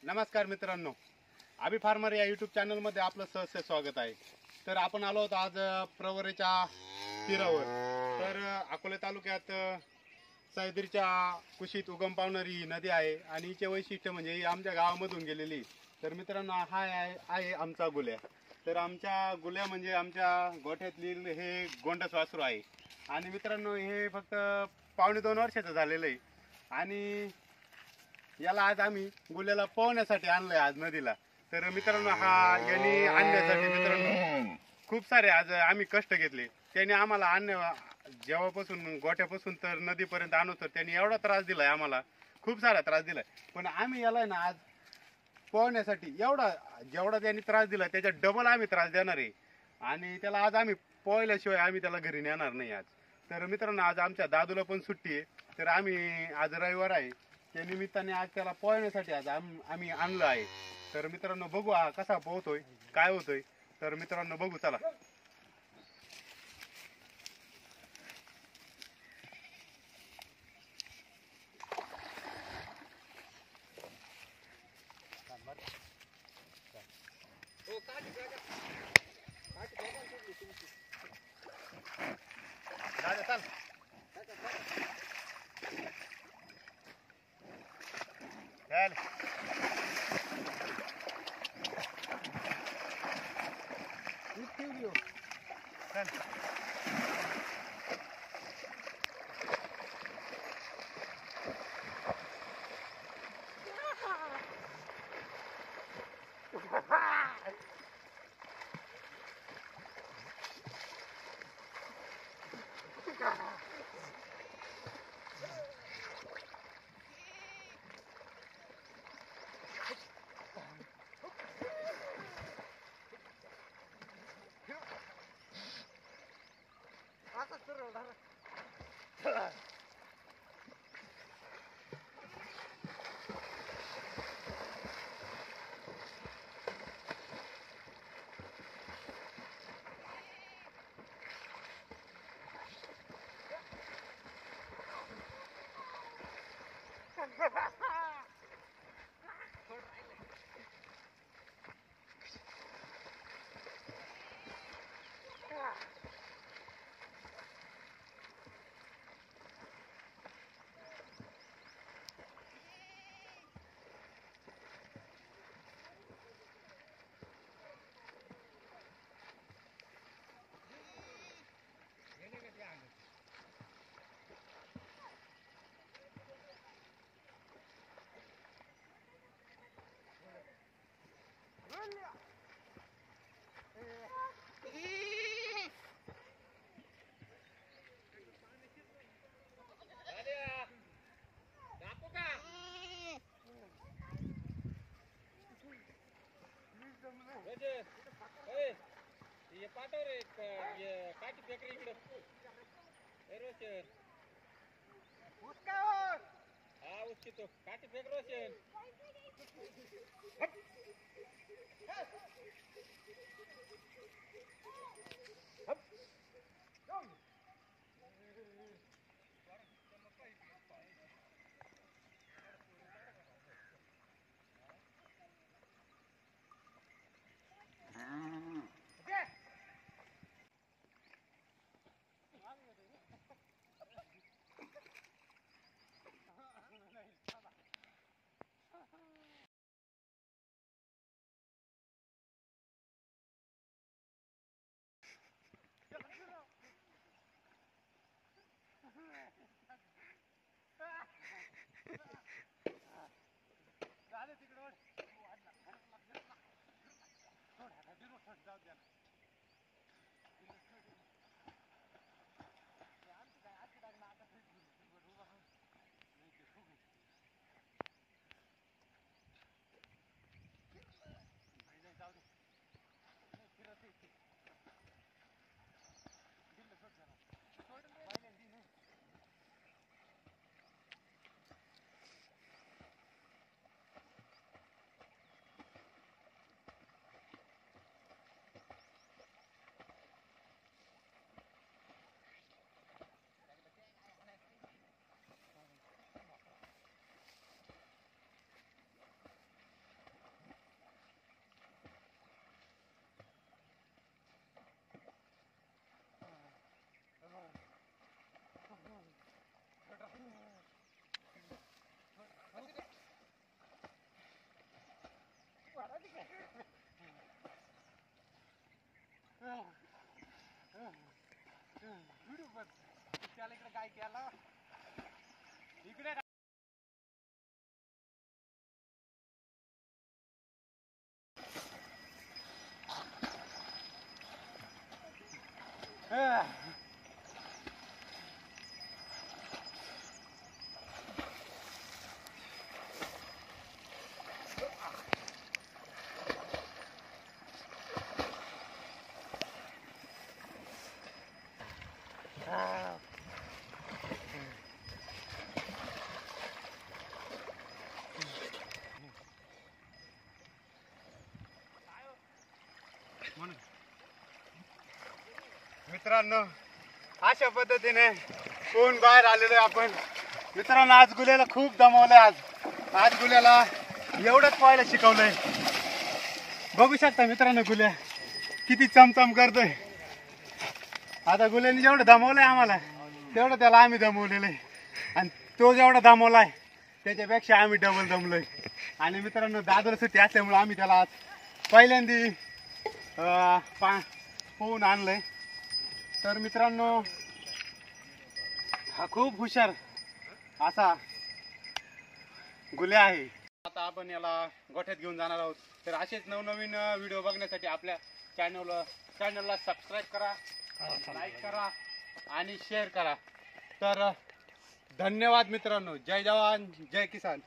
नमस्कार मित्रांनो, आबी फार्मर या यूट्यूब चॅनलमध्ये आपलं सहर्ष स्वागत आहे. तर आपण आलो आहोत आज प्रवरेच्या तीरावर. तर अकोले तालुक्यात सह्याद्रीच्या कुशीत उगम पावणारी नदी आहे आणि हिचे वैशिष्ट्य म्हणजे ही आमच्या गावामधून गेलेली. तर मित्रांनो, हा आहे आमचा गुल्या. तर आमच्या गुल्या म्हणजे आमच्या गोठ्यातली हे गोंडस वासरू आहे. आणि मित्रांनो, हे फक्त 1.5-2 वर्षाचं झालेलं आहे आणि याला आज आम्ही गुल्याला पोहण्यासाठी आणलंय आज नदीला. तर मित्रांनो, हा यांनी आणण्यासाठी मित्रांनो खूप सारे आज आम्ही कष्ट घेतले. त्यांनी आम्हाला जेव्हापासून गोठ्यापासून तर नदीपर्यंत आणतो त्यांनी एवढा त्रास दिलाय, आम्हाला खूप सारा त्रास दिलाय. पण आम्ही याला ना आज पोहण्यासाठी जेवढा त्यांनी त्रास दिला त्याच्या डबल आम्ही त्रास देणार आहे. आणि त्याला आज आम्ही पोहल्याशिवाय आम्ही त्याला घरी नेणार नाही आज. तर मित्रांनो, आज आमच्या दादूला पण सुट्टी आहे. तर आम्ही आज रविवार आहे त्या निमित्ताने आज त्याला पोहण्यासाठी आज आम्ही आणलं आहे. तर मित्रांनो, बघू हा कसा पोहतोय, काय होतोय. तर मित्रांनो, बघू चला. चल काटी फेक रोशन. काय केलं इकडे मित्रांनो अशा पद्धतीने कोण बाहेर आलेलो आहे आपण. मित्रांनो आज गुल्याला खूप दमवलंय. आज गुल्याला एवढंच पाहायला शिकवलंय. बघू शकता मित्रांनो गुल्या किती चमचम करतोय. आता गुल्याने जेवढं दमवलंय आम्हाला तेवढं त्याला आम्ही दमवलेलं आहे. आणि तो जेवढा दमवलाय त्याच्यापेक्षा आम्ही डबल दमलोय. आणि मित्रांनो दादर सुट्टी असल्यामुळे आम्ही त्याला आज पहिल्यांदी पोहून आणलंय. तर मित्रांनो हा खूप हुशार असा गुल्या आहे. आता आपण याला गोठ्यात घेऊन जाणार आहोत. तर असेच नवनवीन व्हिडिओ बघण्यासाठी आपल्या चॅनलला सबस्क्राईब करा, लाईक करा आणि शेअर करा. तर धन्यवाद मित्रांनो. जय जवान जय किसान.